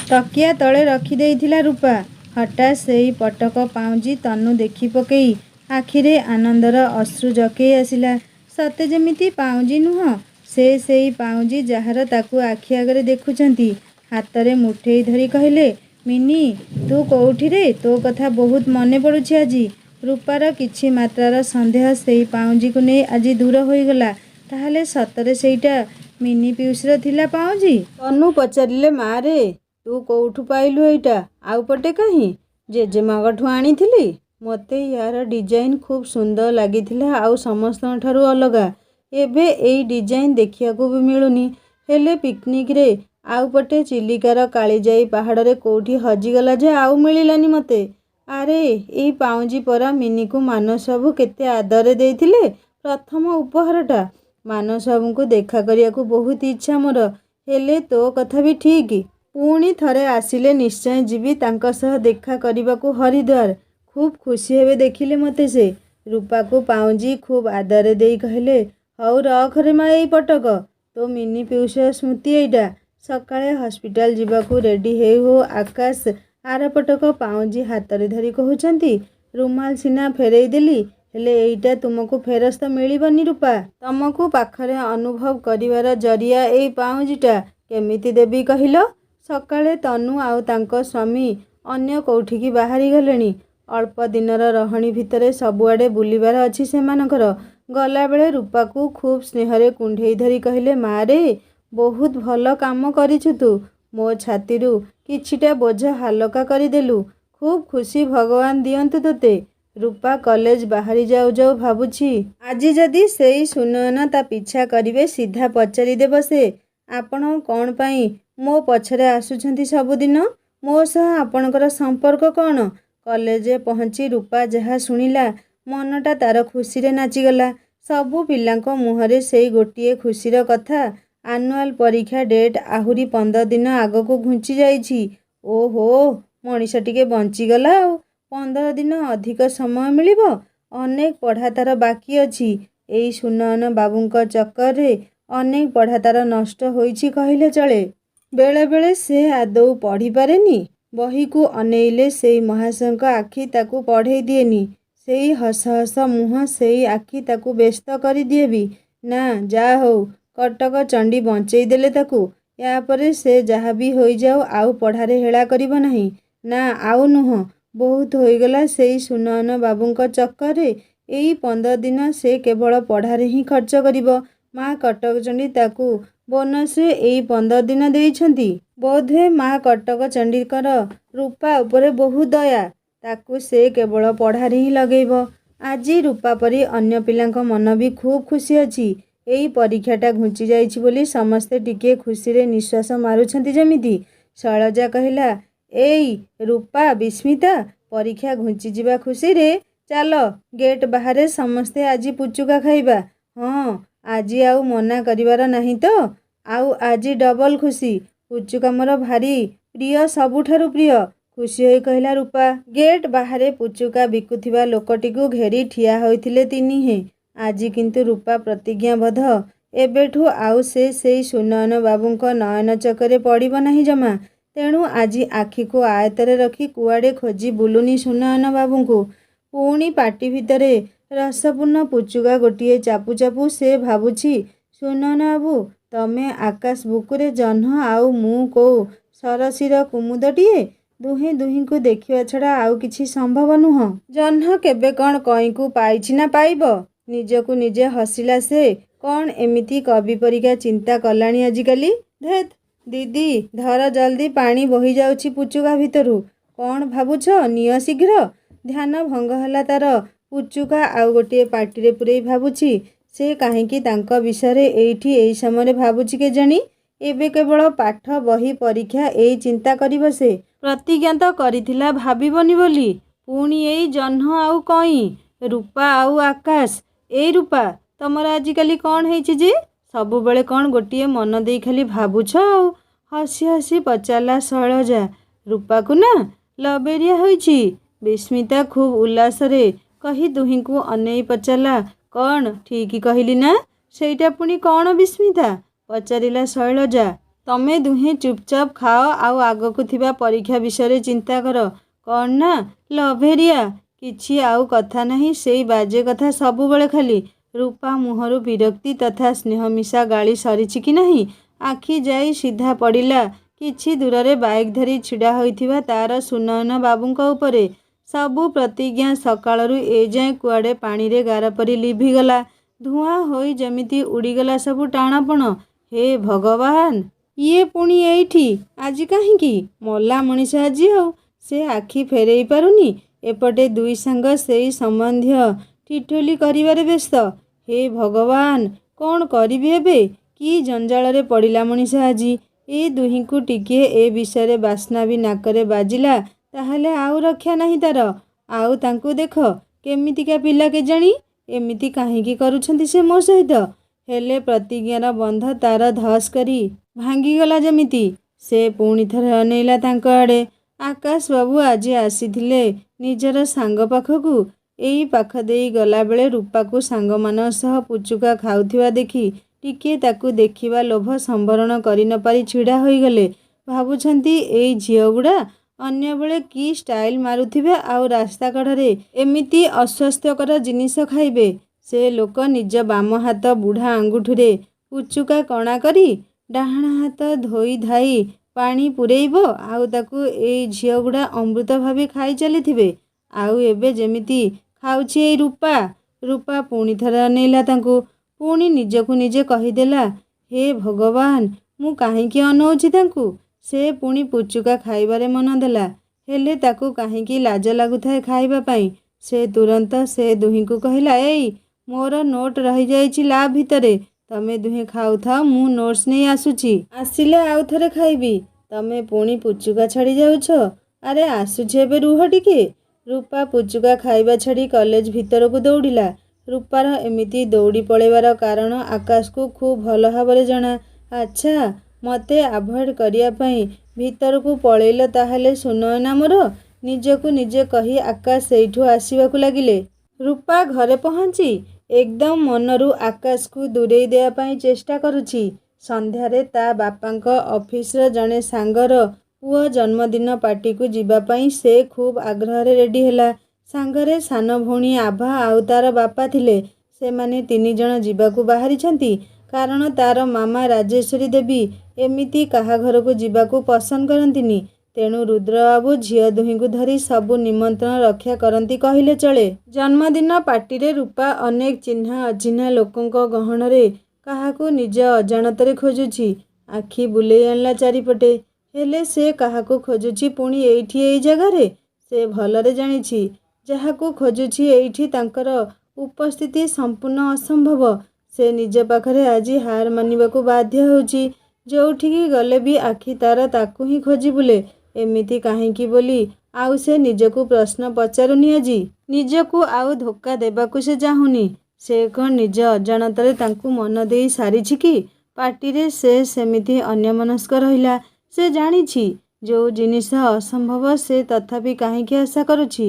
ତକିଆ ତଳେ ରଖିଦେଇଥିଲା ରୂପା। ହଠାତ୍ ସେଇ ପଟକ ପାଉଁଜି ତନୁ ଦେଖି ପକେଇ ଆଖିରେ ଆନନ୍ଦର ଅଶ୍ରୁ ଜକେଇ ଆସିଲା। ସତେ ଯେମିତି ପାଉଁଜି ନୁହଁ, ସେ ସେଇ ପାଉଁଜି ଯାହାର ତାକୁ ଆଖି ଆଗରେ ଦେଖୁଛନ୍ତି। ହାତରେ ମୁଠେଇ ଧରି କହିଲେ, ମିନି, ତୁ କୋଉଠିରେ? ତୋ କଥା ବହୁତ ମନେ ପଡ଼ୁଛି ଆଜି। ରୂପାର କିଛି ମାତ୍ରାର ସନ୍ଦେହ ସେଇ ପାଉଁଜିକୁ ନେଇ ଆଜି ଦୂର ହୋଇଗଲା। ତାହେଲେ ସତରେ ସେଇଟା ମିନି ପିଉସୀର ଥିଲା ପାଉଁଜି? ତନୁ ପଚାରିଲେ, ମା ରେ, ତୁ କୋଉଠୁ ପାଇଲୁ ଏଇଟା? ଆଉ ପଟେ କାହିଁ? ଜେଜେମାଙ୍କଠୁ ଆଣିଥିଲି। ମୋତେ ୟାର ଡିଜାଇନ ଖୁବ୍ ସୁନ୍ଦର ଲାଗିଥିଲା ଆଉ ସମସ୍ତଙ୍କ ଠାରୁ ଅଲଗା। ଏବେ ଏଇ ଡିଜାଇନ ଦେଖିବାକୁ ବି ମିଳୁନି। ହେଲେ ପିକନିକରେ ଆଉ ପଟେ ଚିଲିକାର କାଳିଜାଇ ପାହାଡ଼ରେ କୋଉଠି ହଜିଗଲା ଯେ ଆଉ ମିଳିଲାନି ମୋତେ। ଆରେ, ଏଇ ପାଉଁଜି ପରା ମିନିକୁ ମାନସ ବାବୁ କେତେ ଆଦରରେ ଦେଇଥିଲେ। ପ୍ରଥମ ଉପହାରଟା। ମାନସ ବାବୁଙ୍କୁ ଦେଖା କରିବାକୁ ବହୁତ ଇଚ୍ଛା ମୋର। ହେଲେ ତୋ କଥା ବି ଠିକ୍। ପୁଣି ଥରେ ଆସିଲେ ନିଶ୍ଚୟ ଯିବି ତାଙ୍କ ସହ ଦେଖା କରିବାକୁ ହରିଦ୍ୱାର। ଖୁବ୍ ଖୁସି ହେବେ ଦେଖିଲେ ମୋତେ ସେ। ରୂପାକୁ ପାଉଁଜି ଖୁବ୍ ଆଦରରେ ଦେଇ କହିଲେ, ହଉ ରଖରେ ମା ଏଇ ପଟକ। ତୋ ମିନି ପିଉସୀର ସ୍ମୃତି ଏଇଟା। ସକାଳେ ହସ୍ପିଟାଲ ଯିବାକୁ ରେଡ଼ି ହେଉ ହେଉ ଆକାଶ ଆର ପଟକ ପାଉଁଜି ହାତରେ ଧରି କହୁଛନ୍ତି, ରୁମାଲ ସିନା ଫେରେଇ ଦେଲି, ହେଲେ ଏଇଟା ତୁମକୁ ଫେରସ୍ତ ମିଳିବନି ରୂପା। ତମକୁ ପାଖରେ ଅନୁଭବ କରିବାର ଜରିଆ ଏଇ ପାଉଁଜିଟା। କେମିତି ଦେବି କହିଲ? ସକାଳେ ତନୁ ଆଉ ତାଙ୍କ ସ୍ୱାମୀ ଅନ୍ୟ କୋଉଠିକି ବାହାରି ଗଲେଣି। ଅଳ୍ପ ଦିନର ରହଣି ଭିତରେ ସବୁଆଡ଼େ ବୁଲିବାର ଅଛି ସେମାନଙ୍କର। ଗଲାବେଳେ ରୂପାକୁ ଖୁବ୍ ସ୍ନେହରେ କୁଣ୍ଢେଇ ଧରି କହିଲେ, ମା ରେ, ବହୁତ ଭଲ କାମ କରିଛୁ ତୁ। ମୋ ଛାତିରୁ କିଛିଟା ବୋଝ ହାଲକା କରିଦେଲୁ। ଖୁବ୍ ଖୁସି ଭଗବାନ ଦିଅନ୍ତୁ ତୋତେ। ରୂପା କଲେଜ ବାହାରି ଯାଉ ଯାଉ ଭାବୁଛି, ଆଜି ଯଦି ସେଇ ସୁନୟନ ତା ପିଛା କରିବେ ସିଧା ପଚାରିଦେବ ସେ, ଆପଣ କ'ଣ ପାଇଁ ମୋ ପଛରେ ଆସୁଛନ୍ତି ସବୁଦିନ? ମୋ ସହ ଆପଣଙ୍କର ସମ୍ପର୍କ କ'ଣ? କଲେଜରେ ପହଞ୍ଚି ରୂପା ଯାହା ଶୁଣିଲା ମନଟା ତାର ଖୁସିରେ ନାଚିଗଲା। ସବୁ ପିଲାଙ୍କ ମୁହଁରେ ସେଇ ଗୋଟିଏ ଖୁସିର କଥା। ଆନୁଆଲ୍ ପରୀକ୍ଷା ଡେଟ୍ ଆହୁରି 15 ଦିନ ଆଗକୁ ଘୁଞ୍ଚି ଯାଇଛି। ଓହୋ, ମଣିଷ ଟିକେ ବଞ୍ଚିଗଲା ଆଉ। 15 ଦିନ ଅଧିକ ସମୟ ମିଳିବ। ଅନେକ ପଢ଼ା ତାର ବାକି ଅଛି। ଏଇ ସୁନୟନ ବାବୁଙ୍କ ଚକ୍କରରେ ଅନେକ ପଢ଼ା ତାର ନଷ୍ଟ ହୋଇଛି କହିଲେ ଚଳେ। ବେଳେବେଳେ ସେ ଆଦୌ ପଢ଼ିପାରେନି। ବହିକୁ ଅନେଇଲେ ସେଇ ମହାଶୟଙ୍କ ଆଖି ତାକୁ ପଢ଼େଇ ଦିଏନି। ସେଇ ହସ ହସ ମୁହଁ, ସେଇ ଆଖି ତାକୁ ବ୍ୟସ୍ତ କରିଦିଏ ବି। ନା, ଯାହା ହଉ କଟକ ଚଣ୍ଡୀ ବଞ୍ଚେଇ ଦେଲେ ତାକୁ। ୟାପରେ ସେ ଯାହା ବି ହୋଇଯାଉ ଆଉ ପଢ଼ାରେ ହେଳା କରିବ ନାହିଁ। ନା, ଆଉ ନୁହଁ। ବହୁତ ହୋଇଗଲା ସେଇ ସୁନୟନ ବାବୁଙ୍କ ଚକ୍କରରେ। ଏଇ 15 ଦିନ ସେ କେବଳ ପଢ଼ାରେ ହିଁ ଖର୍ଚ୍ଚ କରିବ। ମା କଟକଚଣ୍ଡୀ ତାକୁ ବୋନସରେ ଏଇ 15 ଦିନ ଦେଇଛନ୍ତି। ବୋଧହୁଏ ମା କଟକଚଣ୍ଡୀଙ୍କର ରୂପା ଉପରେ ବହୁତ ଦୟା। ତାକୁ ସେ କେବଳ ପଢ଼ାରେ ହିଁ ଲଗେଇବ। ଆଜି ରୂପା ପରି ଅନ୍ୟ ପିଲାଙ୍କ ମନ ବି ଖୁବ୍ ଖୁସି ଅଛି। ଏଇ ପରୀକ୍ଷାଟା ଘୁଞ୍ଚି ଯାଇଛି ବୋଲି ସମସ୍ତେ ଟିକିଏ ଖୁସିରେ ନିଶ୍ୱାସ ମାରୁଛନ୍ତି ଯେମିତି। ଶୈଳଜା କହିଲା, ଏଇ ରୂପା, ବିସ୍ମିତା, ପରୀକ୍ଷା ଘୁଞ୍ଚିଯିବା ଖୁସିରେ ଚାଲ ଗେଟ୍ ବାହାରେ ସମସ୍ତେ ଆଜି ପୁଚୁକା ଖାଇବା। ହଁ, ଆଜି ଆଉ ମନା କରିବାର ନାହିଁ ତ। ଆଉ ଆଜି ଡବଲ ଖୁସି। ପୁଚୁକା ମୋର ଭାରି ପ୍ରିୟ, ସବୁଠାରୁ ପ୍ରିୟ, ଖୁସି ହୋଇ କହିଲା ରୂପା। ଗେଟ୍ ବାହାରେ ପୁଚୁକା ବିକୁଥିବା ଲୋକଟିକୁ ଘେରି ଠିଆ ହୋଇଥିଲେ ତିନିହେଁ। ଆଜି କିନ୍ତୁ ରୂପା ପ୍ରତିଜ୍ଞାବଦ୍ଧ। ଏବେଠୁ ଆଉ ସେ ସେଇ ସୁନୟନ ବାବୁଙ୍କ ନୟନ ଚକରେ ପଡ଼ିବ ନାହିଁ ଜମା। ତେଣୁ ଆଜି ଆଖିକୁ ଆୟତ୍ତରେ ରଖି କୁଆଡ଼େ ଖୋଜି ବୁଲୁନି ସୁନୟନ ବାବୁଙ୍କୁ। ପୁଣି ପାଟି ଭିତରେ ରସପୂର୍ଣ୍ଣ ପୁଚୁକା ଗୋଟିଏ ଚାପୁ ଚାପୁ ସେ ଭାବୁଛି, ସୁନୟନ ବାବୁ, ତମେ ଆକାଶ ବୁକୁରେ ଜହ୍ନ ଆଉ ମୁଁ କୋଉ ସରସିର କୁମୁଦଟିଏ। ଦୁହେଁ ଦୁହିଁଙ୍କୁ ଦେଖିବା ଛଡ଼ା ଆଉ କିଛି ସମ୍ଭବ ନୁହଁ। ଜହ୍ନ କେବେ କ'ଣ କଇଁକୁ ପାଇଛି ନା ପାଇବ? ନିଜକୁ ନିଜେ ହସିଲା ସେ। କ'ଣ ଏମିତି କବି ପରିକା ଚିନ୍ତା କଲାଣି ଆଜିକାଲି। ଧେତ୍ ଦିଦି, ଧର ଜଲ୍ଦି, ପାଣି ବୋହିଯାଉଛି ପୁଚୁକା ଭିତରୁ। କ'ଣ ଭାବୁଛ, ନିଅ ଶୀଘ୍ର। ଧ୍ୟାନ ଭଙ୍ଗ ହେଲା ତାର। ପୁଚୁକା ଆଉ ଗୋଟିଏ ପାଟିରେ ପୂରେଇ ଭାବୁଛି, ସେ କାହିଁକି ତାଙ୍କ ବିଷୟରେ ଏଇଠି ଏଇ ସମୟରେ ଭାବୁଛି କେଜାଣି। ଏବେ କେବଳ ପାଠ, ବହି, ପରୀକ୍ଷା ଏଇ ଚିନ୍ତା କରିବ ସେ। ପ୍ରତିଜ୍ଞା ତ କରିଥିଲା ଭାବିବନି ବୋଲି। ପୁଣି ଏଇ ଜହ୍ନ ଆଉ କଇଁ, ରୂପା ଆଉ ଆକାଶ। ଏଇ ରୂପା, ତମର ଆଜିକାଲି କ'ଣ ହେଇଛି ଯେ ସବୁବେଳେ କ'ଣ ଗୋଟିଏ ମନ ଦେଇ ଖାଲି ଭାବୁଛ ଆଉ? ହସି ହସି ପଚାରିଲା ଶୈଳଜା। ରୂପାକୁ ନା ଲବେରିଆ ହୋଇଛି। ବିସ୍ମିତା ଖୁବ୍ ଉଲ୍ଲାସରେ କହି ଦୁହିଁଙ୍କୁ ଅନେଇ ପଚାରିଲା, କ'ଣ ଠିକ୍ କହିଲି ନା? ସେଇଟା ପୁଣି କ'ଣ ବିସ୍ମିତା? ପଚାରିଲା ଶୈଳଜା। ତମେ ଦୁହେଁ ଚୁପଚାପ୍ ଖାଅ ଆଉ ଆଗକୁ ଥିବା ପରୀକ୍ଷା ବିଷୟରେ ଚିନ୍ତା କର। କ'ଣ ନା ଲଭେରିଆ? କିଛି ଆଉ କଥା ନାହିଁ, ସେଇ ବାଜେ କଥା ସବୁବେଳେ ଖାଲି। ରୂପା ମୁହଁରୁ ବିରକ୍ତି ତଥା ସ୍ନେହମିଶା ଗାଳି ସରିଛି କି ନାହିଁ। ଆଖି ଯାଇ ସିଧା ପଡ଼ିଲା କିଛି ଦୂରରେ ବାଇକ୍ ଧରି ଛିଡ଼ା ହୋଇଥିବା ତାର ସୁନୟନ ବାବୁଙ୍କ ଉପରେ। ସବୁ ପ୍ରତିଜ୍ଞା ସକାଳରୁ ଏଯାଏଁ କୁଆଡ଼େ ପାଣିରେ ଗାର ପରି ଲିଭିଗଲା। ଧୂଆଁ ହୋଇ ଯେମିତି ଉଡ଼ିଗଲା ସବୁ ଟାଣପଣ। ହେ ଭଗବାନ, ଇଏ ପୁଣି ଏଇଠି ଆଜି କାହିଁକି? ମଲା ମଣିଷ ଆଜି ଆଉ। ସେ ଆଖି ଫେରେଇ ପାରୁନି। ଏପଟେ ଦୁଇ ସାଙ୍ଗ ସେଇ ସମ୍ବନ୍ଧୀୟ ଠିଠୋଲି କରିବାରେ ବ୍ୟସ୍ତ। ହେ ଭଗବାନ, କ'ଣ କରିବି ଏବେ? କି ଜଞ୍ଜାଳରେ ପଡ଼ିଲା ମଣିଷ ଆଜି। ଏ ଦୁହିଁଙ୍କୁ ଟିକିଏ ଏ ବିଷୟରେ ବାସ୍ନା ବି ନାକରେ ବାଜିଲା ତାହେଲେ ଆଉ ରକ୍ଷା ନାହିଁ ତାର। ଆଉ ତାଙ୍କୁ ଦେଖ, କେମିତିକା ପିଲା କେଜାଣି। ଏମିତି କାହିଁକି କରୁଛନ୍ତି ସେ ମୋ ସହିତ? ହେଲେ ପ୍ରତିଜ୍ଞାର ବନ୍ଧ ତାର ଧସ୍ କରି ଭାଙ୍ଗିଗଲା ଯେମିତି। ସେ ପୁଣି ଥରେ ଅନେଇଲା ତାଙ୍କ ଆଡ଼େ। ଆକାଶ ବାବୁ ଆଜି ଆସିଥିଲେ ନିଜର ସାଙ୍ଗ ପାଖକୁ। ଏଇ ପାଖ ଦେଇ ଗଲାବେଳେ ରୂପାକୁ ସାଙ୍ଗମାନଙ୍କ ସହ ପୁଚୁକା ଖାଉଥିବା ଦେଖି ଟିକିଏ ତାକୁ ଦେଖିବା ଲୋଭ ସମ୍ବରଣ କରି ନ ପାରି ଛିଡ଼ା ହୋଇଗଲେ। ଭାବୁଛନ୍ତି ଏଇ ଝିଅଗୁଡ଼ା ଅନ୍ୟବେଳେ କି ଷ୍ଟାଇଲ୍ ମାରୁଥିବେ ଆଉ ରାସ୍ତା କଡ଼ରେ ଏମିତି ଅସ୍ୱାସ୍ଥ୍ୟକର ଜିନିଷ ଖାଇବେ। ସେ ଲୋକ ନିଜ ବାମ ହାତ ବୁଢ଼ା ଆଙ୍ଗୁଠିରେ ପୁଚୁକା କଣା କରି ଡାହାଣ ହାତ ଧୋଇ ଧାଇ ପାଣି ପୂରେଇବ ଆଉ ତାକୁ ଏଇ ଝିଅଗୁଡ଼ା ଅମୃତ ଭାବି ଖାଇ ଚାଲିଥିବେ। ଆଉ ଏବେ ଯେମିତି ଖାଉଛି ଏଇ ରୂପା। ରୂପା ପୁଣି ଥରେ ଅନେଇଲା ତାଙ୍କୁ। ପୁଣି ନିଜକୁ ନିଜେ କହିଦେଲା, ହେ ଭଗବାନ, ମୁଁ କାହିଁକି ଅନଉଛି ତାଙ୍କୁ? ସେ ପୁଣି ପୁଚୁକା ଖାଇବାରେ ମନ ଦେଲା। ହେଲେ ତାକୁ କାହିଁକି ଲାଜ ଲାଗୁଥାଏ ଖାଇବା ପାଇଁ। ସେ ତୁରନ୍ତ ସେ ଦୁହିଁଙ୍କୁ କହିଲା, ଏଇ ମୋର ନୋଟ୍ ରହିଯାଇଛି ଲାବ୍ ଭିତରେ। ତମେ ଦୁହେଁ ଖାଉଥାଅ, ମୁଁ ନୋଟ୍ସ ନେଇ ଆସୁଛି। ଆସିଲେ ଆଉ ଥରେ ଖାଇବି। ତମେ ପୁଣି ପୁଚୁକା ଛାଡ଼ି ଯାଉଛ। ଆରେ ଆସୁଛି ଏବେ, ରୁହ ଟିକେ। ରୂପା ପୁଚୁକା ଖାଇବା ଛାଡ଼ି କଲେଜ ଭିତରକୁ ଦୌଡ଼ିଲା। ରୂପାର ଏମିତି ଦୌଡ଼ି ପଳେଇବାର କାରଣ ଆକାଶକୁ ଖୁବ୍ ଭଲ ଭାବରେ ଜଣା। ଆଚ୍ଛା, ମୋତେ ଆଭଏଡ଼୍ କରିବା ପାଇଁ ଭିତରକୁ ପଳେଇଲ ତାହେଲେ ସୁନୟନା ମୋର, ନିଜକୁ ନିଜେ କହି ଆକାଶ ସେଇଠୁ ଆସିବାକୁ ଲାଗିଲେ। ରୂପା ଘରେ ପହଞ୍ଚି ଏକଦମ୍ ମନରୁ ଆକାଶକୁ ଦୂରେଇ ଦେବା ପାଇଁ ଚେଷ୍ଟା କରୁଛି। ସନ୍ଧ୍ୟାରେ ତା ବାପାଙ୍କ ଅଫିସର ଜଣେ ସାଙ୍ଗର ପୁଅ ଜନ୍ମଦିନ ପାର୍ଟିକୁ ଯିବା ପାଇଁ ସେ ଖୁବ୍ ଆଗ୍ରହରେ ରେଡ଼ି ହେଲା। ସାଙ୍ଗରେ ସାନ ଭଉଣୀ ଆଭା ଆଉ ତାର ବାପା ଥିଲେ। ସେମାନେ 3 ଜଣ ଯିବାକୁ ବାହାରିଛନ୍ତି। କାରଣ ତାର ମାମା ରାଜେଶ୍ୱରୀ ଦେବୀ ଏମିତି କାହା ଘରକୁ ଯିବାକୁ ପସନ୍ଦ କରନ୍ତିନି। ତେଣୁ ରୁଦ୍ରବାବୁ ଝିଅ ଦୁହିଁଙ୍କୁ ଧରି ସବୁ ନିମନ୍ତ୍ରଣ ରକ୍ଷା କରନ୍ତି କହିଲେ ଚଳେ। ଜନ୍ମଦିନ ପାର୍ଟିରେ ରୂପା ଅନେକ ଚିହ୍ନା ଅଚିହ୍ନା ଲୋକଙ୍କ ଗହଣରେ କାହାକୁ ନିଜ ଅଜାଣତରେ ଖୋଜୁଛି। ଆଖି ବୁଲେଇ ଆଣିଲା ଚାରିପଟେ। ହେଲେ ସେ କାହାକୁ ଖୋଜୁଛି ପୁଣି ଏଇଠି ଏଇ ଜାଗାରେ? ସେ ଭଲରେ ଜାଣିଛି ଯାହାକୁ ଖୋଜୁଛି ଏଇଠି ତାଙ୍କର ଉପସ୍ଥିତି ସମ୍ପୂର୍ଣ୍ଣ ଅସମ୍ଭବ। ସେ ନିଜ ପାଖରେ ଆଜି ହାର ମାନିବାକୁ ବାଧ୍ୟ ହେଉଛି। ଯୋଉଠିକି ଗଲେ ବି ଆଖି ତାର ତାକୁ ହିଁ ଖୋଜି ବୁଲେ। ଏମିତି କାହିଁକି ବୋଲି ଆଉ ସେ ନିଜକୁ ପ୍ରଶ୍ନ ପଚାରୁନି ଆଜି। ନିଜକୁ ଆଉ ଧୋକା ଦେବାକୁ ସେ ଚାହୁଁନି। ସେ କ'ଣ ନିଜ ଅଜାଣତରେ ତାଙ୍କୁ ମନ ଦେଇ ସାରିଛି କି? ପାର୍ଟିରେ ସେ ସେମିତି ଅନ୍ୟମନସ୍କ ରହିଲା। ସେ ଜାଣିଛି ଯୋଉ ଜିନିଷ ଅସମ୍ଭବ ସେ ତଥାପି କାହିଁକି ଆଶା କରୁଛି।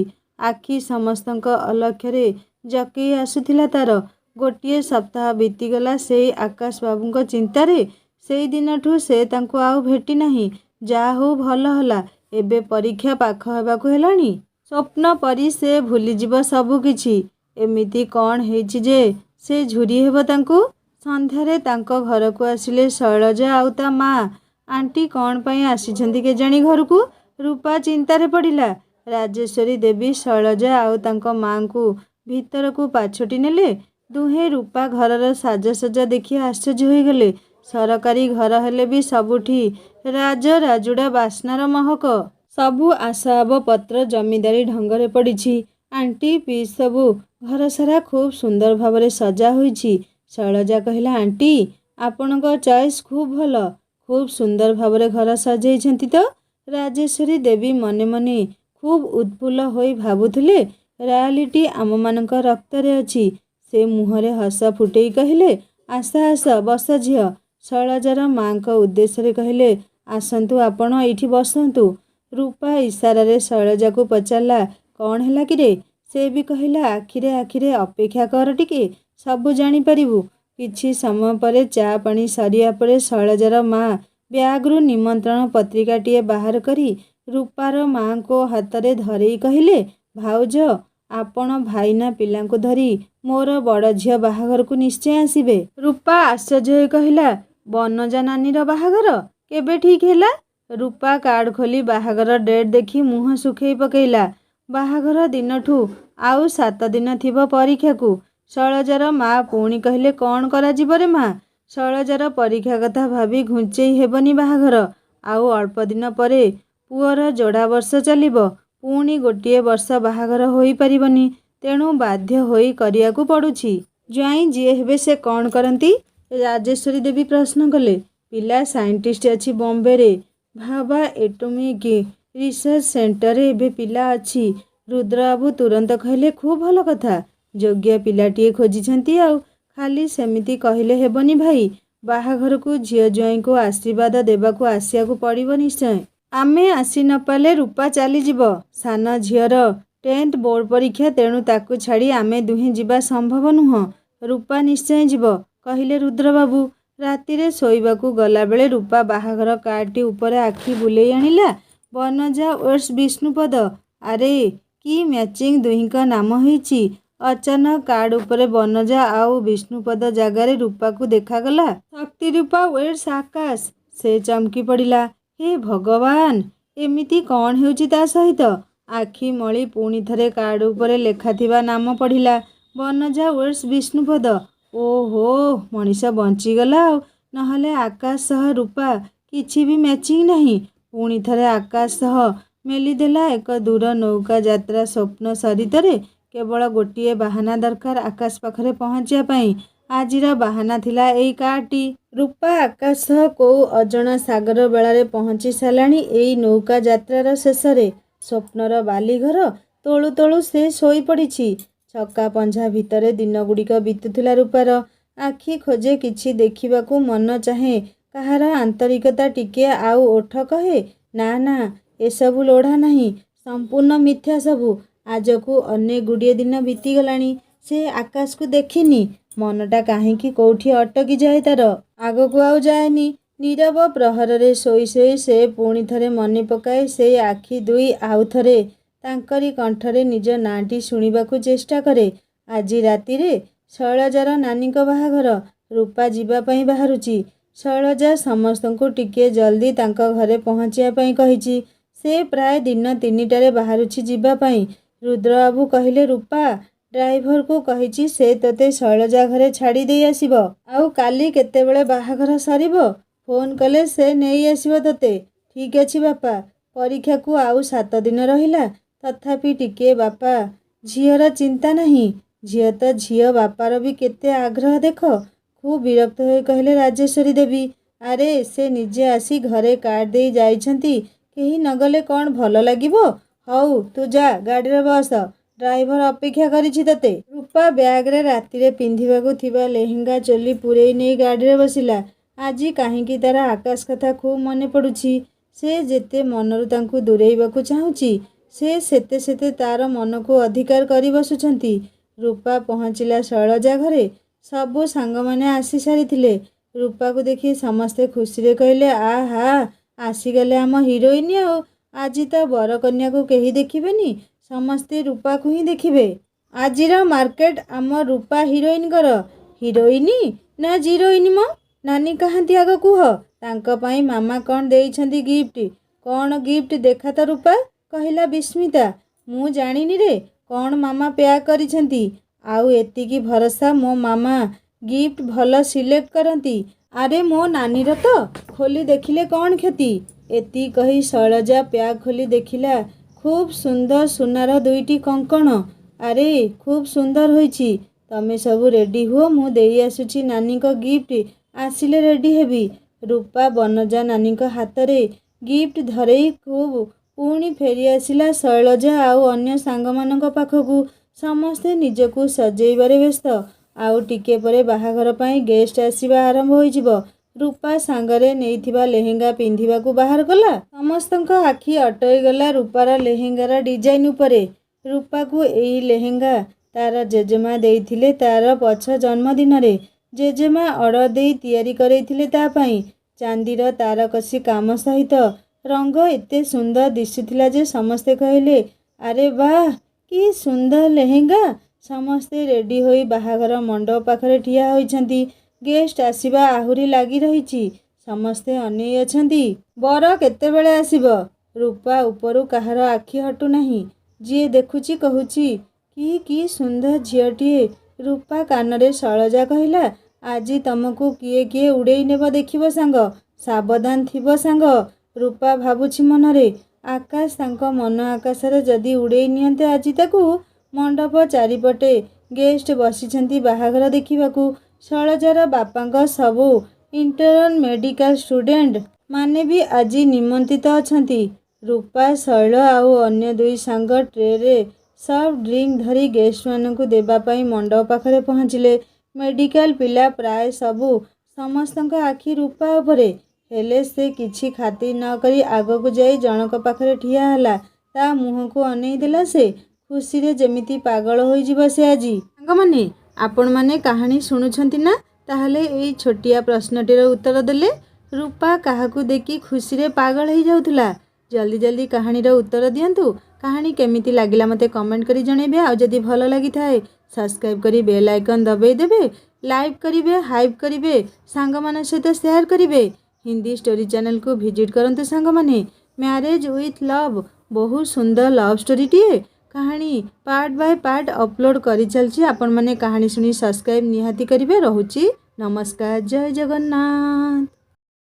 ଆଖି ସମସ୍ତଙ୍କ ଅଲକ୍ଷ୍ୟରେ ଜକେଇ ଆସୁଥିଲା ତାର। ଗୋଟିଏ ସପ୍ତାହ ବିତିଗଲା ସେଇ ଆକାଶ ବାବୁଙ୍କ ଚିନ୍ତାରେ। ସେଇ ଦିନଠୁ ସେ ତାଙ୍କୁ ଆଉ ଭେଟି ନାହିଁ। ଯାହା ହଉ ଭଲ ହେଲା, ଏବେ ପରୀକ୍ଷା ପାଖ ହେବାକୁ ହେଲାଣି। ସ୍ୱପ୍ନ ପରି ସେ ଭୁଲିଯିବ ସବୁ କିଛି। ଏମିତି କ'ଣ ହେଇଛି ଯେ ସେ ଝୁରି ହେବ ତାଙ୍କୁ? ସନ୍ଧ୍ୟାରେ ତାଙ୍କ ଘରକୁ ଆସିଲେ ଶୈଳଜା ଆଉ ତା ମା। ଆଣ୍ଟି କ'ଣ ପାଇଁ ଆସିଛନ୍ତି କେଜାଣି ଘରକୁ? ରୂପା ଚିନ୍ତାରେ ପଡ଼ିଲା। ରାଜେଶ୍ୱରୀ ଦେବୀ ଶୈଳଜା ଆଉ ତାଙ୍କ ମାଙ୍କୁ ଭିତରକୁ ପାଛୋଟି ନେଲେ। ଦୁହେଁ ରୂପା ଘରର ସାଜସଜ୍ଜା ଦେଖି ଆଶ୍ଚର୍ଯ୍ୟ ହୋଇଗଲେ। ସରକାରୀ ଘର ହେଲେ ବି ସବୁଠି ରାଜରାଜୁଡ଼ା ବାସ୍ନାର ମହକ। ସବୁ ଆସବାବ ପତ୍ର ଜମିଦାରୀ ଢଙ୍ଗରେ ପଡ଼ିଛି। ଆଣ୍ଟି ପିସ୍ ସବୁ ଘରସାରା ଖୁବ୍ ସୁନ୍ଦର ଭାବରେ ସଜା ହୋଇଛି। ଶୈଳଜା କହିଲା, ଆଣ୍ଟି ଆପଣଙ୍କ ଚଏସ୍ ଖୁବ୍ ଭଲ। ଖୁବ୍ ସୁନ୍ଦର ଭାବରେ ଘର ସଜେଇଛନ୍ତି ତ? ରାଜେଶ୍ୱରୀ ଦେବୀ ମନେ ମନେ ଖୁବ୍ ଉତ୍ଫୁଲ୍ଲ ହୋଇ ଭାବୁଥିଲେ ରୟାଲିଟି ଆମମାନଙ୍କ ରକ୍ତରେ ଅଛି। ସେ ମୁହଁରେ ହସ ଫୁଟେଇ କହିଲେ, ଆସ ଆସ ବସ ଝିଅ। ଶୈଳଜାର ମାଙ୍କ ଉଦ୍ଦେଶ୍ୟରେ କହିଲେ, ଆସନ୍ତୁ ଆପଣ ଏଇଠି ବସନ୍ତୁ। ରୂପା ଇସାରାରେ ଶୈଳଜାକୁ ପଚାରିଲା, କ'ଣ ହେଲା କିରେ? ସେ ବି କହିଲା, ଆଖିରେ ଆଖିରେ ଅପେକ୍ଷା କର ଟିକେ, ସବୁ ଜାଣିପାରିବୁ। କିଛି ସମୟ ପରେ ଚା ପାଣି ସରିବା ପରେ ଶୈଳଜାର ମା ବ୍ୟାଗରୁ ନିମନ୍ତ୍ରଣ ପତ୍ରିକାଟିଏ ବାହାର କରି ରୂପାର ମାଙ୍କ ହାତରେ ଧରେଇ କହିଲେ, ଭାଉଜ ଆପଣ ଭାଇନା ପିଲାଙ୍କୁ ଧରି ମୋର ବଡ଼ ଝିଅ ବାହାଘରକୁ ନିଶ୍ଚୟ ଆସିବେ। ରୂପା ଆଶ୍ଚର୍ଯ୍ୟ ହୋଇ କହିଲା, ବନଜା ନାନୀର ବାହାଘର କେବେ ଠିକ୍ ହେଲା? ରୂପା କାର୍ଡ଼ ଖୋଲି ବାହାଘର ଡେଟ୍ ଦେଖି ମୁହଁ ଶୁଖେଇ ପକେଇଲା। ବାହାଘର ଦିନଠୁ ଆଉ 7 ଦିନ ଥିବ ପରୀକ୍ଷାକୁ। ଶୈଳଜାର ମା ପୁଣି କହିଲେ, କ'ଣ କରାଯିବ ରେ ମା? ଶୈଳଜାର ପରୀକ୍ଷା କଥା ଭାବି ଘୁଞ୍ଚେଇ ହେବନି ବାହାଘର। ଆଉ ଅଳ୍ପ ଦିନ ପରେ ପୁଅର ଯୋଡ଼ା ବର୍ଷ ଚାଲିବ। ପୁଣି ଗୋଟିଏ ବର୍ଷ ବାହାଘର ହୋଇପାରିବନି। ତେଣୁ ବାଧ୍ୟ ହୋଇ କରିବାକୁ ପଡ଼ୁଛି। ଜ୍ୱାଇଁ ଯିଏ ହେବେ ସେ କ'ଣ କରନ୍ତି? ରାଜେଶ୍ୱରୀ ଦେବୀ ପ୍ରଶ୍ନ କଲେ। ପିଲା ସାଇଣ୍ଟିଷ୍ଟ ଅଛି ବମ୍ବେରେ। ଭାବା ଏଟୋମିକ୍ ରିସର୍ଚ୍ଚ ସେଣ୍ଟରରେ ଏବେ ପିଲା ଅଛି। ରୁଦ୍ରବାବୁ ତୁରନ୍ତ କହିଲେ, ଖୁବ୍ ଭଲ କଥା। ଯୋଗ୍ୟ ପିଲାଟିଏ ଖୋଜିଛନ୍ତି ଆଉ। ଖାଲି ସେମିତି କହିଲେ ହେବନି ଭାଇ। ବାହାଘରକୁ ଝିଅ ଜ୍ୱାଇଁଙ୍କୁ ଆଶୀର୍ବାଦ ଦେବାକୁ ଆସିବାକୁ ପଡ଼ିବ ନିଶ୍ଚୟ। ଆମେ ଆସି ନ ପାରିଲେ ରୂପା ଚାଲିଯିବ। ସାନ ଝିଅର 10th ବୋର୍ଡ଼ ପରୀକ୍ଷା, ତେଣୁ ତାକୁ ଛାଡ଼ି ଆମେ ଦୁହେଁ ଯିବା ସମ୍ଭବ ନୁହଁ। ରୂପା ନିଶ୍ଚୟ ଯିବ, କହିଲେ ରୁଦ୍ରବାବୁ। ରାତିରେ ଶୋଇବାକୁ ଗଲାବେଳେ ରୂପା ବାହାଘର କାର୍ଡ଼ଟି ଉପରେ ଆଖି ବୁଲେଇ ଆଣିଲା। ବନଜା ୱେଟ୍ସ ବିଷ୍ଣୁପଦ। ଆରେ କି ମ୍ୟାଚିଂ ଦୁହିଁଙ୍କ ନାମ ହେଇଛି। ଅଚାନକ କାର୍ଡ଼ ଉପରେ ବନଜା ଆଉ ବିଷ୍ଣୁପଦ ଜାଗାରେ ରୂପାକୁ ଦେଖାଗଲା ଶକ୍ତିରୂପା ୱେଟ୍ସ ଆକାଶ। ସେ ଚମକି ପଡ଼ିଲା। ହେ ଭଗବାନ, ଏମିତି କ'ଣ ହେଉଛି ତା ସହିତ? ଆଖି ମଳି ପୁଣି ଥରେ କାର୍ଡ଼ ଉପରେ ଲେଖାଥିବା ନାମ ପଢ଼ିଲା, ବନଜା ୱେଟ୍ସ ବିଷ୍ଣୁପଦ। ଓହୋ, ମଣିଷ ବଞ୍ଚିଗଲା ଆଉ। ନହେଲେ ଆକାଶ ସହ ରୂପା କିଛି ବି ମ୍ୟାଚିଂ ନାହିଁ। ପୁଣି ଥରେ ଆକାଶ ସହ ମେଲିଦେଲା ଏକ ଦୂର ନୌକା ଯାତ୍ରା ସ୍ୱପ୍ନ ସରିତରେ। କେବଳ ଗୋଟିଏ ବାହାନା ଦରକାର ଆକାଶ ପାଖରେ ପହଞ୍ଚିବା ପାଇଁ। ଆଜିର ବାହାନା ଥିଲା ଏଇ କାର୍ଡ଼ଟି। ରୂପା ଆକାଶ ସହ କୋଉ ଅଜଣା ସାଗର ବେଳାରେ ପହଞ୍ଚି ସାରିଲାଣି ଏଇ ନୌକା ଯାତ୍ରାର ଶେଷରେ। ସ୍ୱପ୍ନର ବାଲିଘର ତୋଳୁ ତୋଳୁ ସେ ଶୋଇପଡ଼ିଛି। ଛକା ପଞ୍ଝା ଭିତରେ ଦିନଗୁଡ଼ିକ ବିତୁଥିଲା ରୂପାର। ଆଖି ଖୋଜେ କିଛି ଦେଖିବାକୁ, ମନ ଚାହେଁ କାହାର ଆନ୍ତରିକତା ଟିକେ, ଆଉ ଓଠ କହେ ନା ନା ଏସବୁ ଲୋଢ଼ା ନାହିଁ, ସମ୍ପୂର୍ଣ୍ଣ ମିଥ୍ୟା ସବୁ। ଆଜକୁ ଅନେକ ଗୁଡ଼ିଏ ଦିନ ବିତିଗଲାଣି, ସେ ଆକାଶକୁ ଦେଖିନି। ମନଟା କାହିଁକି କୋଉଠି ଅଟକି ଯାଏ ତାର, ଆଗକୁ ଆଉ ଯାଏନି। ନୀରବ ପ୍ରହରରେ ଶୋଇ ଶୋଇ ସେ ପୁଣି ଥରେ ମନେ ପକାଏ ସେଇ ଆଖି ଦୁଇ, ଆଉ ଥରେ ତାଙ୍କରି କଣ୍ଠରେ ନିଜ ନାଁଟି ଶୁଣିବାକୁ ଚେଷ୍ଟା କରେ। ଆଜି ରାତିରେ ଶୈଳଜାର ନାନୀଙ୍କ ବାହାଘର। ରୂପା ଯିବା ପାଇଁ ବାହାରୁଛି। ଶୈଳଜା ସମସ୍ତଙ୍କୁ ଟିକେ ଜଲ୍ଦି ତାଙ୍କ ଘରେ ପହଞ୍ଚିବା ପାଇଁ କହିଛି। ସେ ପ୍ରାୟ ଦିନ 3ଟାରେ ବାହାରୁଛି ଯିବା ପାଇଁ। ରୁଦ୍ରବାବୁ କହିଲେ, ରୂପା, ଡ୍ରାଇଭରକୁ କହିଛି ସେ ତୋତେ ଶୈଳଜା ଘରେ ଛାଡ଼ି ଦେଇ ଆସିବ। ଆଉ କାଲି କେତେବେଳେ ବାହାଘର ସରିବ ଫୋନ୍ କଲେ ସେ ନେଇ ଆସିବ ତୋତେ। ଠିକ୍ ଅଛି ବାପା। ପରୀକ୍ଷାକୁ ଆଉ 7 ଦିନ ରହିଲା। ତଥାପି ଟିକେ ବାପା, ଝିଅର ଚିନ୍ତା ନାହିଁ। ଝିଅ ତ ଝିଅ, ବାପାର ବି କେତେ ଆଗ୍ରହ ଦେଖ। ଖୁବ୍ ବିରକ୍ତ ହୋଇ କହିଲେ ରାଜେଶ୍ୱରୀ ଦେବୀ। ଆରେ ସେ ନିଜେ ଆସି ଘରେ କାର୍ଡ଼ ଦେଇ ଯାଇଛନ୍ତି, କେହି ନଗଲେ କ'ଣ ଭଲ ଲାଗିବ? ହଉ ତୁ ଯା, ଗାଡ଼ିରେ ବସ, ଡ୍ରାଇଭର ଅପେକ୍ଷା କରିଛି ତୋତେ। ରୂପା ବ୍ୟାଗରେ ରାତିରେ ପିନ୍ଧିବାକୁ ଥିବା ଲେହେଙ୍ଗା ଚୋଲି ପୂରେଇ ନେଇ ଗାଡ଼ିରେ ବସିଲା। ଆଜି କାହିଁକି ତାର ଆକାଶ କଥା ଖୁବ୍ ମନେ ପଡ଼ୁଛି। ସେ ଯେତେ ମନରୁ ତାଙ୍କୁ ଦୂରେଇବାକୁ ଚାହୁଁଛି, ସେ ସେତେ ସେତେ ତାର ମନକୁ ଅଧିକାର କରି ବସୁଛନ୍ତି। ରୂପା ପହଞ୍ଚିଲା ଶୈଳଜା ଘରେ। ସବୁ ସାଙ୍ଗମାନେ ଆସି ସାରିଥିଲେ। ରୂପାକୁ ଦେଖି ସମସ୍ତେ ଖୁସିରେ କହିଲେ, ଆହା, ଆସିଗଲେ ଆମ ହିରୋଇନ୍ ଆଉ। ଆଜି ତ ବରକନ୍ୟାକୁ କେହି ଦେଖିବେନି, ସମସ୍ତେ ରୂପାକୁ ହିଁ ଦେଖିବେ। ଆଜିର ମାର୍କେଟ ଆମ ରୂପା ହିରୋଇନଙ୍କର। ହିରୋଇନି ନା ଜିରୋଇନି ମ? ନାନୀ କାହାନ୍ତି ଆଗ କୁହ। ତାଙ୍କ ପାଇଁ ମାମା କ'ଣ ଦେଇଛନ୍ତି ଗିଫ୍ଟ? କ'ଣ ଗିଫ୍ଟ ଦେଖା ତ ରୂପା, କହିଲା ବିସ୍ମିତା। ମୁଁ ଜାଣିନି ରେ, କ'ଣ ମାମା ପ୍ୟାକ୍ କରିଛନ୍ତି। ଆଉ ଏତିକି ଭରସା, ମୋ ମାମା ଗିଫ୍ଟ ଭଲ ସିଲେକ୍ଟ କରନ୍ତି। ଆରେ ମୋ ନାନୀର ତ, ଖୋଲି ଦେଖିଲେ କ'ଣ କ୍ଷତି। ଏତିକି କହି ଶୈଳଜା ପ୍ୟାକ୍ ଖୋଲି ଦେଖିଲା। ଖୁବ୍ ସୁନ୍ଦର ସୁନାର 2ଟି କଙ୍କଣ। ଆରେ ଖୁବ୍ ସୁନ୍ଦର ହୋଇଛି। ତମେ ସବୁ ରେଡ଼ି ହୁଅ, ମୁଁ ଦେଇ ଆସୁଛି ନାନୀଙ୍କ ଗିଫ୍ଟ। ଆସିଲେ ରେଡ଼ି ହେବି। ରୂପା ବନଜା ନାନୀଙ୍କ ହାତରେ ଗିଫ୍ଟ ଧରେଇ ପୁଣି ଫେରି ଆସିଲା ଶୈଳଜା ଆଉ ଅନ୍ୟ ସାଙ୍ଗମାନଙ୍କ ପାଖକୁ। ସମସ୍ତେ ନିଜକୁ ସଜେଇବାରେ ବ୍ୟସ୍ତ। ଆଉ ଟିକେ ପରେ ବାହାଘର ପାଇଁ ଗେଷ୍ଟ ଆସିବା ଆରମ୍ଭ ହୋଇଯିବ। ରୂପା ସାଙ୍ଗରେ ନେଇଥିବା ଲେହେଙ୍ଗା ପିନ୍ଧିବାକୁ ବାହାର କଲା। ସମସ୍ତଙ୍କ ଆଖି ଅଟକିଗଲା ରୂପାର ଲେହେଙ୍ଗାର ଡିଜାଇନ୍ ଉପରେ। ରୂପାକୁ ଏଇ ଲେହେଙ୍ଗା ତାର ଜେଜେମା ଦେଇଥିଲେ ତାର ପଛ ଜନ୍ମଦିନରେ। ଜେଜେମା ଅର୍ଡ଼ର ଦେଇ ତିଆରି କରେଇଥିଲେ ତା ପାଇଁ। ଚାନ୍ଦିର ତାରକସି କାମ ସହିତ। ରଙ୍ଗ ଏତେ ସୁନ୍ଦର ଦିଶୁଥିଲା ଯେ ସମସ୍ତେ କହିଲେ, ଆରେ ବାଃ, କି ସୁନ୍ଦର ଲେହେଙ୍ଗା। ସମସ୍ତେ ରେଡ଼ି ହୋଇ ବାହାଘର ମଣ୍ଡପ ପାଖରେ ଠିଆ ହୋଇଛନ୍ତି। ଗେଷ୍ଟ ଆସିବା ଆହୁରି ଲାଗି ରହିଛି। ସମସ୍ତେ ଅନେଇ ଅଛନ୍ତି, ବର କେତେବେଳେ ଆସିବ। ରୂପା ଉପରୁ କାହାର ଆଖି ହଟୁନାହିଁ। ଯିଏ ଦେଖୁଛି କହୁଛି, କି ସୁନ୍ଦର ଝିଅଟିଏ। ରୂପା କାନରେ ଶୈଳଜା କହିଲା, ଆଜି ତମକୁ କିଏ କିଏ ଉଡ଼େଇ ନେବ ଦେଖିବ ସାଙ୍ଗ, ସାବଧାନ ଥିବ ସାଙ୍ଗ। ରୂପା ଭାବୁଛି ମନରେ, ଆକାଶ ତାଙ୍କ ମନ ଆକାଶରେ ଯଦି ଉଡ଼େଇ ନିଅନ୍ତେ ଆଜି ତାକୁ। ମଣ୍ଡପ ଚାରିପଟେ ଗେଷ୍ଟ ବସିଛନ୍ତି ବାହାଘର ଦେଖିବାକୁ। ଶୈଳଜାର ବାପାଙ୍କ ସବୁ ଇଣ୍ଟର୍ନ ମେଡ଼ିକାଲ ଷ୍ଟୁଡେଣ୍ଟ ମାନେ ବି ଆଜି ନିମନ୍ତ୍ରିତ ଅଛନ୍ତି। ରୂପା, ଶୈଳ ଆଉ ଅନ୍ୟ 2 ସାଙ୍ଗ ଟ୍ରେରେ ସଫ୍ଟ ଡ୍ରିଙ୍କ ଧରି ଗେଷ୍ଟମାନଙ୍କୁ ଦେବା ପାଇଁ ମଣ୍ଡପ ପାଖରେ ପହଞ୍ଚିଲେ। ମେଡ଼ିକାଲ ପିଲା ପ୍ରାୟ ସବୁ। ସମସ୍ତଙ୍କ ଆଖି ରୂପା ଉପରେ। ହେଲେ ସେ କିଛି ଖାତିର ନ କରି ଆଗକୁ ଯାଇ ଜଣକ ପାଖରେ ଠିଆ ହେଲା। ତା ମୁହଁକୁ ଅନେଇ ଦେଲା ସେ। ଖୁସିରେ ଯେମିତି ପାଗଳ ହୋଇଯିବ ସେ ଆଜି। ସାଙ୍ଗମାନେ, ଆପଣମାନେ କାହାଣୀ ଶୁଣୁଛନ୍ତି ନା? ତାହେଲେ ଏଇ ଛୋଟିଆ ପ୍ରଶ୍ନଟିର ଉତ୍ତର ଦେଲେ। ରୂପା କାହାକୁ ଦେଖି ଖୁସିରେ ପାଗଳ ହେଇଯାଉଥିଲା? ଜଲ୍ଦି ଜଲ୍ଦି କାହାଣୀର ଉତ୍ତର ଦିଅନ୍ତୁ। କାହାଣୀ କେମିତି ଲାଗିଲା ମୋତେ କମେଣ୍ଟ କରି ଜଣାଇବେ। ଆଉ ଯଦି ଭଲ ଲାଗିଥାଏ ସବସ୍କ୍ରାଇବ୍ କରି ବେଲ୍ ଆଇକନ୍ ଦବାଇ ଦେବେ, ଲାଇକ୍ କରିବେ, ହାଇପ୍ କରିବେ, ସାଙ୍ଗମାନଙ୍କ ସହିତ ସେୟାର କରିବେ। ହିନ୍ଦୀ ଷ୍ଟୋରି ଚ୍ୟାନେଲକୁ ଭିଜିଟ୍ କରନ୍ତୁ ସାଙ୍ଗମାନେ। ମ୍ୟାରେଜ୍ ୱିଥ୍ ଲଭ୍, ବହୁତ ସୁନ୍ଦର ଲଭ୍ ଷ୍ଟୋରିଟିଏ। କାହାଣୀ ପାର୍ଟ ବାଇ ପାର୍ଟ ଅପଲୋଡ଼ କରିଚାଲିଛି। ଆପଣମାନେ କାହାଣୀ ଶୁଣି ସବସ୍କ୍ରାଇବ୍ ନିହାତି କରିବେ। ରହୁଛି, ନମସ୍କାର, ଜୟ ଜଗନ୍ନାଥ।